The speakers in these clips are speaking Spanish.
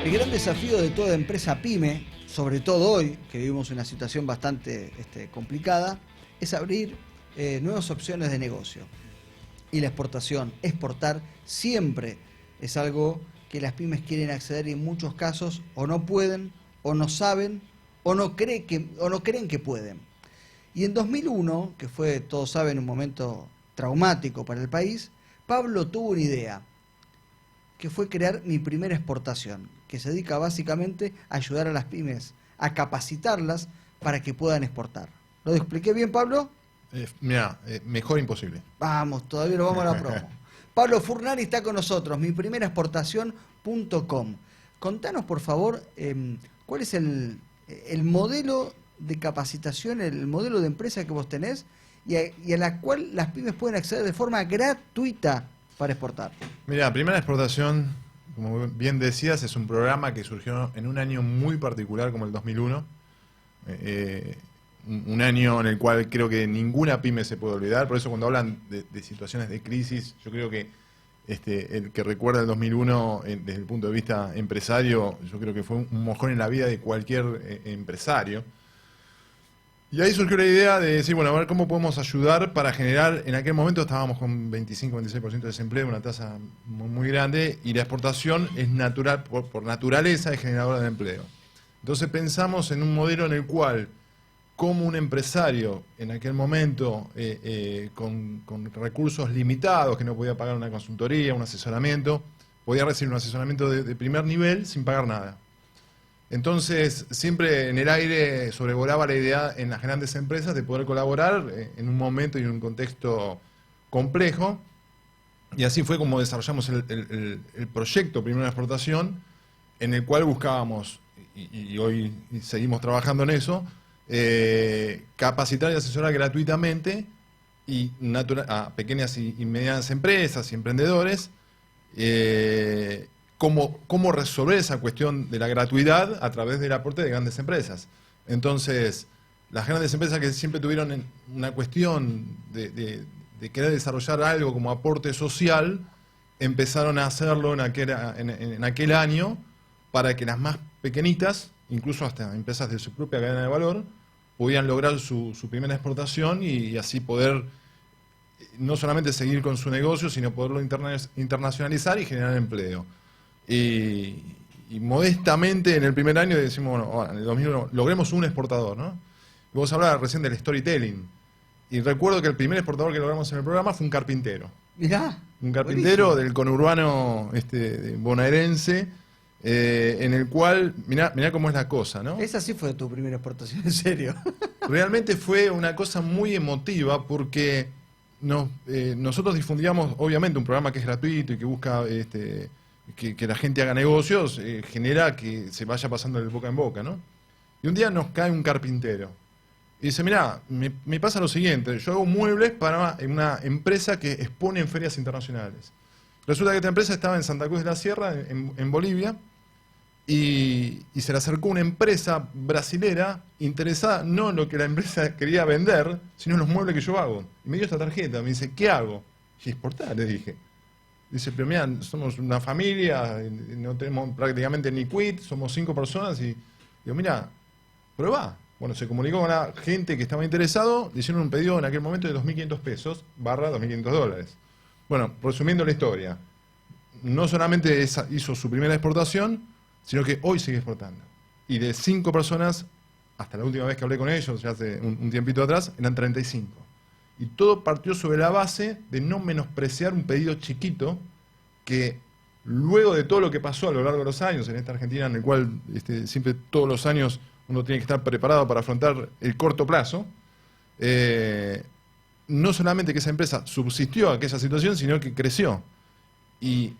El gran desafío de toda empresa pyme, sobre todo hoy, que vivimos una situación bastante complicada, es abrir nuevas opciones de negocio. Y la exportación, exportar, siempre es algo que las pymes quieren acceder y en muchos casos o no pueden, o no saben, o no creen que pueden. Y en 2001, que fue, todos saben, un momento traumático para el país, Pablo tuvo una idea, que fue crear Mi Primera Exportación, que se dedica básicamente a ayudar a las pymes, a capacitarlas para que puedan exportar. ¿Lo expliqué bien, Pablo? Mejor imposible. Vamos, todavía no vamos a la promo. Pablo Furnari está con nosotros, miprimeraexportación.com. Contanos, por favor, cuál es el modelo de capacitación, el modelo de empresa que vos tenés y a la cual las pymes pueden acceder de forma gratuita para exportar. Mira, Primera Exportación, como bien decías, es un programa que surgió en un año muy particular como el 2001. Un año en el cual creo que ninguna pyme se puede olvidar. Por eso cuando hablan de situaciones de crisis, yo creo que el que recuerda el 2001 desde el punto de vista empresario, yo creo que fue un mojón en la vida de cualquier empresario. Y ahí surgió la idea de decir, bueno, a ver cómo podemos ayudar para generar, en aquel momento estábamos con 25-26% de desempleo, una tasa muy grande, y la exportación es natural, por naturaleza, es generadora de empleo. Entonces pensamos en un modelo en el cual, como un empresario en aquel momento, con recursos limitados, que no podía pagar una consultoría, un asesoramiento, podía recibir un asesoramiento de primer nivel sin pagar nada. Entonces, siempre en el aire sobrevolaba la idea en las grandes empresas de poder colaborar en un momento y en un contexto complejo. Y así fue como desarrollamos el proyecto Primera Exportación, en el cual buscábamos, y hoy seguimos trabajando en eso, capacitar y asesorar gratuitamente a pequeñas y medianas empresas y emprendedores, cómo resolver esa cuestión de la gratuidad a través del aporte de grandes empresas. Entonces, las grandes empresas que siempre tuvieron una cuestión de querer desarrollar algo como aporte social, empezaron a hacerlo en aquel año para que las más pequeñitas, incluso hasta empresas de su propia cadena de valor, pudieran lograr su primera exportación y así poder no solamente seguir con su negocio, sino poderlo internacionalizar y generar empleo. Y modestamente en el primer año decimos, bueno, ahora, en el 2001 logremos un exportador, ¿no? Y vos hablabas recién del storytelling. Y recuerdo que el primer exportador que logramos en el programa fue un carpintero. Mirá. Un carpintero Buenísimo. del conurbano bonaerense, en el cual, mirá cómo es la cosa, ¿no? Esa sí fue tu primera exportación, en serio. Realmente fue una cosa muy emotiva porque nosotros difundíamos, obviamente, un programa que es gratuito y que busca que la gente haga negocios, genera que se vaya pasando de boca en boca, ¿no? Y un día nos cae un carpintero y dice, mirá, me pasa lo siguiente, yo hago muebles para una empresa que expone en ferias internacionales. Resulta que esta empresa estaba en Santa Cruz de la Sierra, en Bolivia, y se le acercó una empresa brasilera interesada no en lo que la empresa quería vender, sino en los muebles que yo hago. Y me dio esta tarjeta, me dice, ¿qué hago? Y exportar, le dije. Dice, pero mira, somos una familia, no tenemos prácticamente ni quit, somos 5 personas y digo, mira, prueba. Bueno, se comunicó con la gente que estaba interesado, le hicieron un pedido en aquel momento de 2.500 pesos, barra $2.500. Bueno, resumiendo la historia, no solamente hizo su primera exportación, sino que hoy sigue exportando. Y de 5 personas, hasta la última vez que hablé con ellos, ya hace un tiempito atrás, eran 35. Y todo partió sobre la base de no menospreciar un pedido chiquito que luego de todo lo que pasó a lo largo de los años en esta Argentina, en el cual siempre todos los años uno tiene que estar preparado para afrontar el corto plazo, no solamente que esa empresa subsistió a aquella situación, sino que creció. Y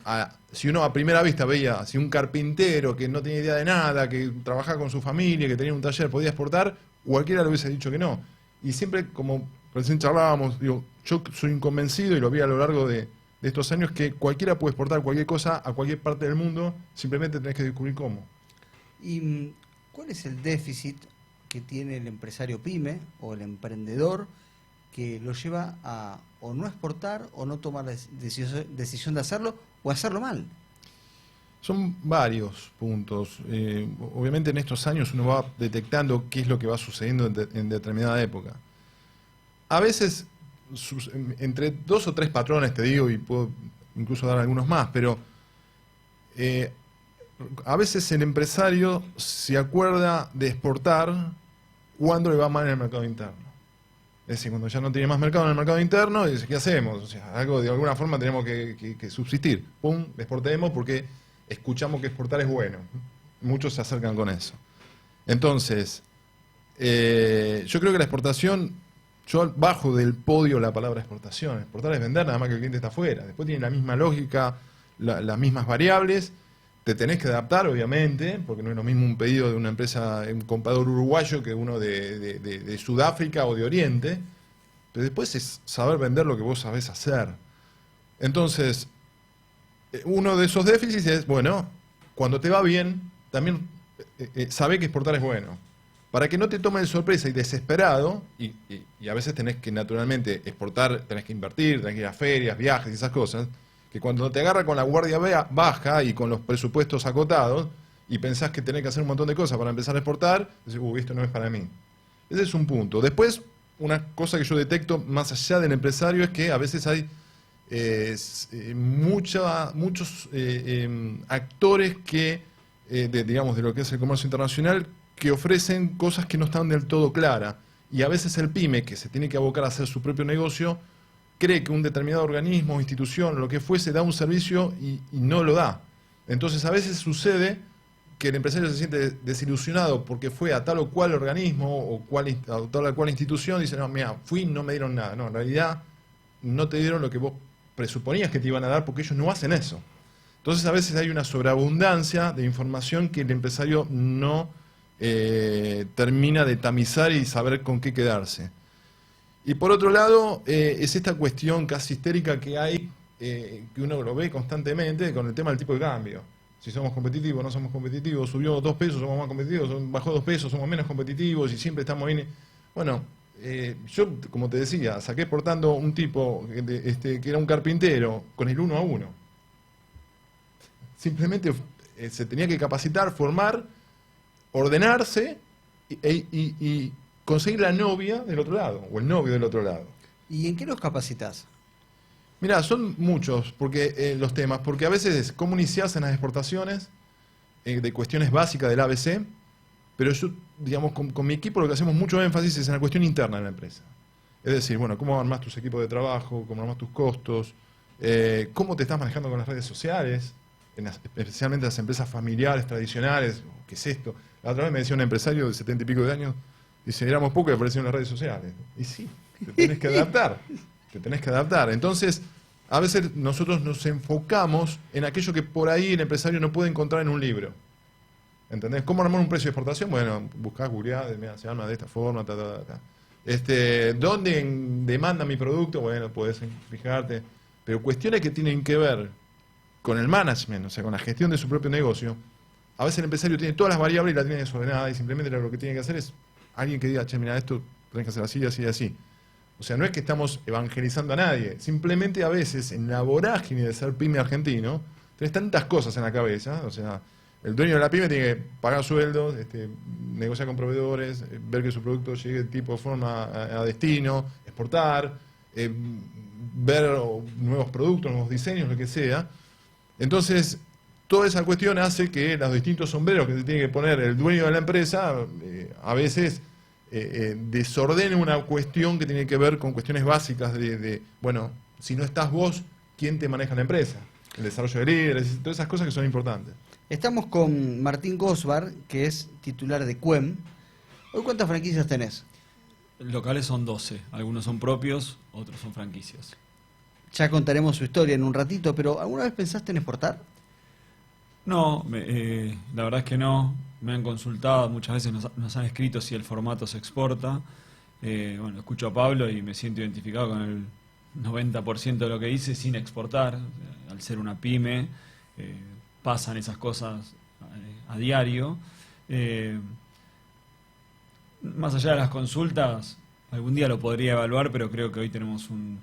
si uno a primera vista veía si un carpintero que no tenía idea de nada, que trabajaba con su familia, que tenía un taller, podía exportar, cualquiera le hubiese dicho que no. Y siempre, como recién charlábamos, digo, yo soy inconvencido y lo vi a lo largo de estos años, que cualquiera puede exportar cualquier cosa a cualquier parte del mundo, simplemente tenés que descubrir cómo. ¿Y cuál es el déficit que tiene el empresario pyme o el emprendedor que lo lleva a o no exportar o no tomar la decisión de hacerlo o hacerlo mal? Son varios puntos. Obviamente en estos años uno va detectando qué es lo que va sucediendo en determinada época. A veces, entre 2 o 3 patrones te digo, y puedo incluso dar algunos más, pero a veces el empresario se acuerda de exportar cuando le va mal en el mercado interno. Es decir, cuando ya no tiene más mercado en el mercado interno, dice, ¿qué hacemos? O sea, algo de alguna forma tenemos que subsistir. Pum, exportemos porque escuchamos que exportar es bueno. Muchos se acercan con eso. Entonces, yo creo que la exportación, yo bajo del podio la palabra exportación. Exportar es vender, nada más que el cliente está afuera. Después tiene la misma lógica, las mismas variables. Te tenés que adaptar, obviamente, porque no es lo mismo un pedido de una empresa, un comprador uruguayo, que uno de Sudáfrica o de Oriente. Pero después es saber vender lo que vos sabés hacer. Entonces, uno de esos déficits es, bueno, cuando te va bien, también sabe que exportar es bueno. Para que no te tome de sorpresa y desesperado, y a veces tenés que naturalmente exportar, tenés que invertir, tenés que ir a ferias, viajes y esas cosas, que cuando te agarra con la guardia baja y con los presupuestos acotados, y pensás que tenés que hacer un montón de cosas para empezar a exportar, decís, esto no es para mí. Ese es un punto. Después, una cosa que yo detecto más allá del empresario es que a veces hay muchos actores que, digamos, de lo que es el comercio internacional, que ofrecen cosas que no están del todo claras. Y a veces el pyme, que se tiene que abocar a hacer su propio negocio, cree que un determinado organismo, institución, lo que fuese, da un servicio y no lo da. Entonces a veces sucede que el empresario se siente desilusionado porque fue a tal o cual organismo o a tal o cual institución y dice, no, mira, fui y no me dieron nada. No, en realidad no te dieron lo que vos presuponías que te iban a dar porque ellos no hacen eso. Entonces a veces hay una sobreabundancia de información que el empresario no termina de tamizar y saber con qué quedarse. Y por otro lado, es esta cuestión casi histérica que hay, que uno lo ve constantemente con el tema del tipo de cambio. Si somos competitivos, no somos competitivos, subió 2 pesos, somos más competitivos, bajó 2 pesos, somos menos competitivos y siempre estamos bien. Bueno, yo, como te decía, saqué exportando un tipo que era un carpintero con el 1 a 1. Simplemente se tenía que capacitar, formar, ordenarse y conseguir la novia del otro lado, o el novio del otro lado. ¿Y en qué los capacitas? Mirá, son muchos los temas, porque a veces es cómo iniciarse en las exportaciones, de cuestiones básicas del ABC, pero yo, digamos, con mi equipo lo que hacemos mucho énfasis es en la cuestión interna de la empresa. Es decir, bueno, cómo armás tus equipos de trabajo, cómo armás tus costos, cómo te estás manejando con las redes sociales, especialmente las empresas familiares, tradicionales, ¿qué es esto? La otra vez me decía un empresario de 70 y pico de años, dice, éramos pocos y aparecieron las redes sociales. Y sí, te tenés que adaptar, te tenés que adaptar. Entonces, a veces nosotros nos enfocamos en aquello que por ahí el empresario no puede encontrar en un libro. ¿Entendés? ¿Cómo armar un precio de exportación? Bueno, buscás, googleás, se arma de esta forma, ¿dónde demanda mi producto? Bueno, podés fijarte. Pero cuestiones que tienen que ver con el management, o sea, con la gestión de su propio negocio, a veces el empresario tiene todas las variables y la tiene desordenada y simplemente lo que tiene que hacer es alguien que diga, che, mira, esto tenés que hacer así, así, así. O sea, no es que estamos evangelizando a nadie, simplemente a veces en la vorágine de ser pyme argentino, tenés tantas cosas en la cabeza, o sea, el dueño de la pyme tiene que pagar sueldos, negociar con proveedores, ver que su producto llegue de tipo de forma a destino, exportar, ver nuevos productos, nuevos diseños, lo que sea. Entonces, toda esa cuestión hace que los distintos sombreros que se tiene que poner el dueño de la empresa, a veces desordene una cuestión que tiene que ver con cuestiones básicas bueno, si no estás vos, ¿quién te maneja la empresa? El desarrollo de líderes, todas esas cosas que son importantes. Estamos con Martín Gosbar, que es titular de Quem. ¿Hoy cuántas franquicias tenés? Locales son 12, algunos son propios, otros son franquicias. Ya contaremos su historia en un ratito, pero ¿alguna vez pensaste en exportar? No, la verdad es que no. Me han consultado, muchas veces nos han escrito si el formato se exporta. Bueno, escucho a Pablo y me siento identificado con el 90% de lo que dice sin exportar. Al ser una pyme, pasan esas cosas a diario. Más allá de las consultas, algún día lo podría evaluar, pero creo que hoy tenemos un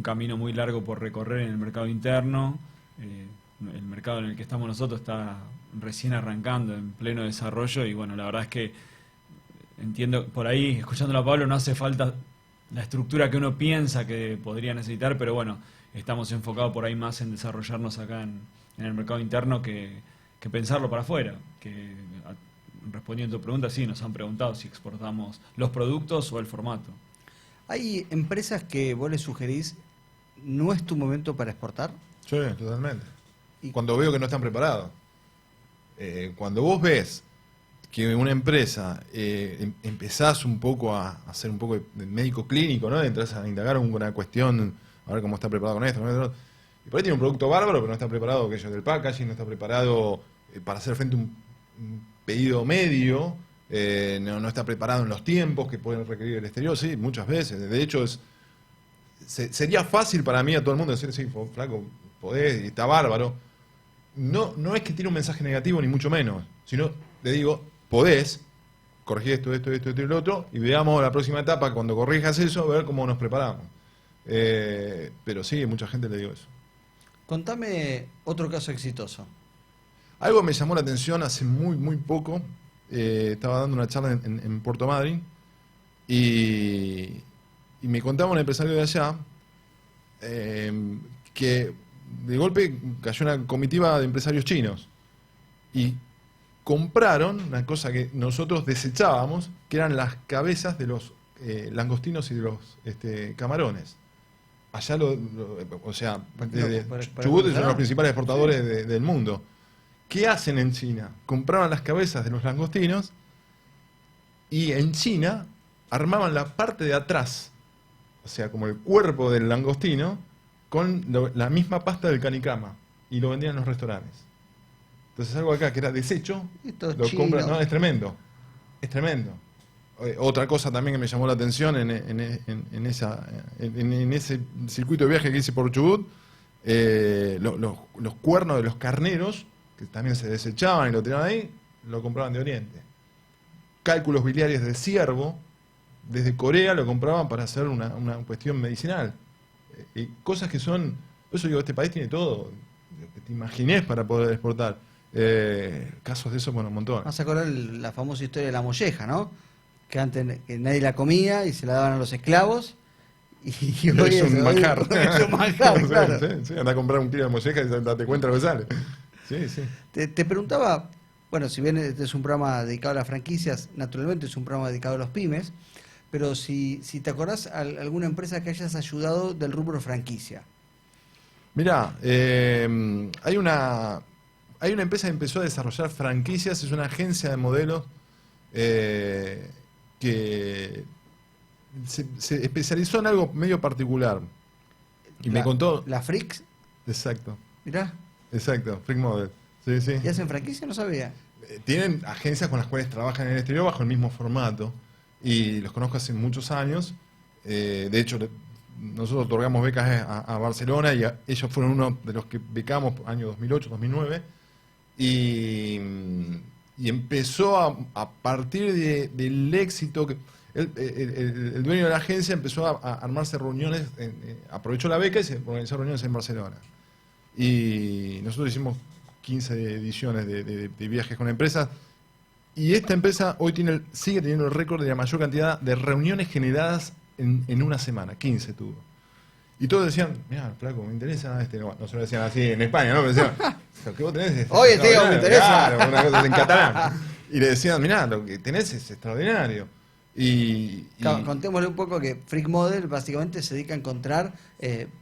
camino muy largo por recorrer en el mercado interno. el mercado en el que estamos nosotros está recién arrancando, en pleno desarrollo, y bueno, la verdad es que entiendo, por ahí, escuchándolo a Pablo, no hace falta la estructura que uno piensa que podría necesitar, pero bueno, estamos enfocados por ahí más en desarrollarnos acá en el mercado interno que pensarlo para afuera. Respondiendo a tu pregunta, sí, nos han preguntado si exportamos los productos o el formato. ¿Hay empresas que vos les sugerís, no es tu momento para exportar? Sí, totalmente. Y- Cuando veo que no están preparados. Cuando vos ves que una empresa empezás un poco a hacer un poco de médico clínico, ¿no? Entras a indagar una cuestión, a ver cómo está preparado con esto, ¿no? Y por ahí tiene un producto bárbaro, pero no está preparado aquello del packaging, no está preparado para hacer frente a un pedido medio, no está preparado en los tiempos que pueden requerir el exterior, sí, muchas veces. De hecho, sería fácil para mí a todo el mundo decir, sí, flaco, podés, y está bárbaro. No es que tiene un mensaje negativo, ni mucho menos, sino le digo, podés corregir esto y lo otro, y veamos la próxima etapa, cuando corrijas eso, a ver cómo nos preparamos. Pero sí, mucha gente le digo eso. Contame otro caso exitoso. Algo me llamó la atención hace muy poco. Estaba dando una charla en Puerto Madryn y me contaba un empresario de allá que de golpe cayó una comitiva de empresarios chinos y compraron una cosa que nosotros desechábamos, que eran las cabezas de los langostinos y de los camarones. Allá o sea, Chubut es uno de los principales exportadores del mundo. ¿Qué hacen en China? Compraban las cabezas de los langostinos y en China armaban la parte de atrás, o sea, como el cuerpo del langostino, con la misma pasta del canicama y lo vendían en los restaurantes. Entonces algo acá que era desecho, Esto es lo chino. compran, no, es tremendo, es tremendo. Otra cosa también que me llamó la atención en ese circuito de viaje que hice por Chubut, los cuernos de los carneros, que también se desechaban y lo tiraban ahí, lo compraban de Oriente. Cálculos biliares de ciervo, desde Corea lo compraban para hacer una cuestión medicinal. Y cosas que son... Por eso digo, este país tiene todo, lo que te imagines para poder exportar. Casos de eso, bueno, un montón. Vas a acordar la famosa historia de la molleja, ¿no? Que antes que nadie la comía y se la daban a los esclavos. Y hoy Es un manjar. Es un manjar, Sí, claro. sí, anda a comprar un kilo de molleja y date cuenta lo que sale. Sí, sí. Te preguntaba, bueno, si bien este es un programa dedicado a las franquicias, naturalmente es un programa dedicado a los pymes, pero si te acordás alguna empresa que hayas ayudado del rubro franquicia. Mirá, hay una empresa que empezó a desarrollar franquicias, es una agencia de modelos que se especializó en algo medio particular. Y me contó... La Fricks, Exacto, mirá, exacto, Freak Model. Sí, sí. ¿y hacen franquicia? No sabía. Tienen agencias con las cuales trabajan en el exterior bajo el mismo formato. Y los conozco hace muchos años. De hecho, nosotros otorgamos becas a Barcelona y ellos fueron uno de los que becamos año 2008, 2009. Y empezó a partir del éxito que el dueño de la agencia empezó a armarse reuniones, aprovechó la beca y se organizó reuniones en Barcelona. Y nosotros hicimos 15 ediciones de viajes con empresas. Y esta empresa hoy sigue teniendo el récord de la mayor cantidad de reuniones generadas en una semana. 15 tuvo. Y todos decían, mira, flaco, me interesa este. No se lo decían así en España, ¿no? Pero decían, lo que vos tenés es Oye, tío, me interesa. Claro, una cosa en catalán. Y le decían, mirá, lo que tenés es extraordinario. Claro, contémosle un poco que Freak Model básicamente se dedica a encontrar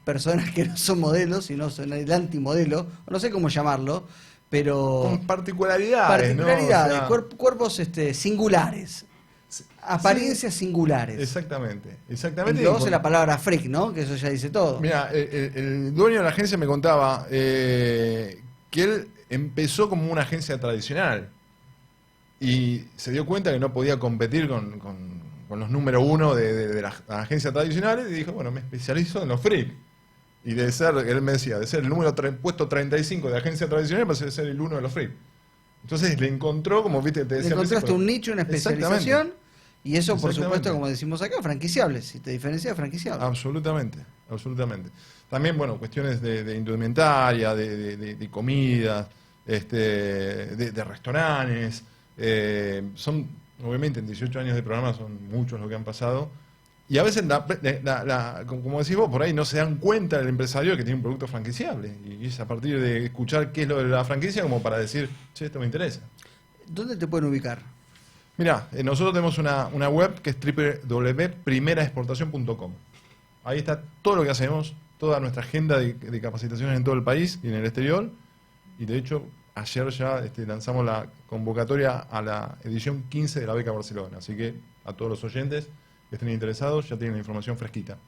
personas que no son modelos, sino son el antimodelo, o no sé cómo llamarlo, pero... con particularidades, ¿no? Particularidades, O sea, cuerpos singulares, apariencias singulares. exactamente. Y luego la palabra freak, ¿no? Que eso ya dice todo. Mira, el dueño de la agencia me contaba que él empezó como una agencia tradicional y se dio cuenta que no podía competir con los número uno de las agencias tradicionales y dijo, bueno, me especializo en los freak. Y de ser, él me decía, de ser el puesto 35 de agencia tradicional, pasé a ser el uno de los freak. Entonces le encontró, como viste, te Le decía al encontraste principio, un nicho, una especialización, Y eso, por Exactamente. supuesto, como decimos acá, franquiciable. Si te diferencias, franquiciable. Absolutamente, absolutamente. También, bueno, cuestiones de indumentaria, de comidas, de restaurantes. Son, obviamente, en 18 años de programa son muchos los que han pasado. Y a veces, como decís vos, por ahí no se dan cuenta el empresario que tiene un producto franquiciable. Y es a partir de escuchar qué es lo de la franquicia como para decir, che, esto me interesa. ¿Dónde te pueden ubicar? Mirá, nosotros tenemos una web que es www.primeraexportacion.com. Ahí está todo lo que hacemos, toda nuestra agenda de capacitaciones en todo el país y en el exterior. Y de hecho, ayer ya lanzamos la convocatoria a la edición 15 de la Beca Barcelona. Así que a todos los oyentes que estén interesados ya tienen la información fresquita.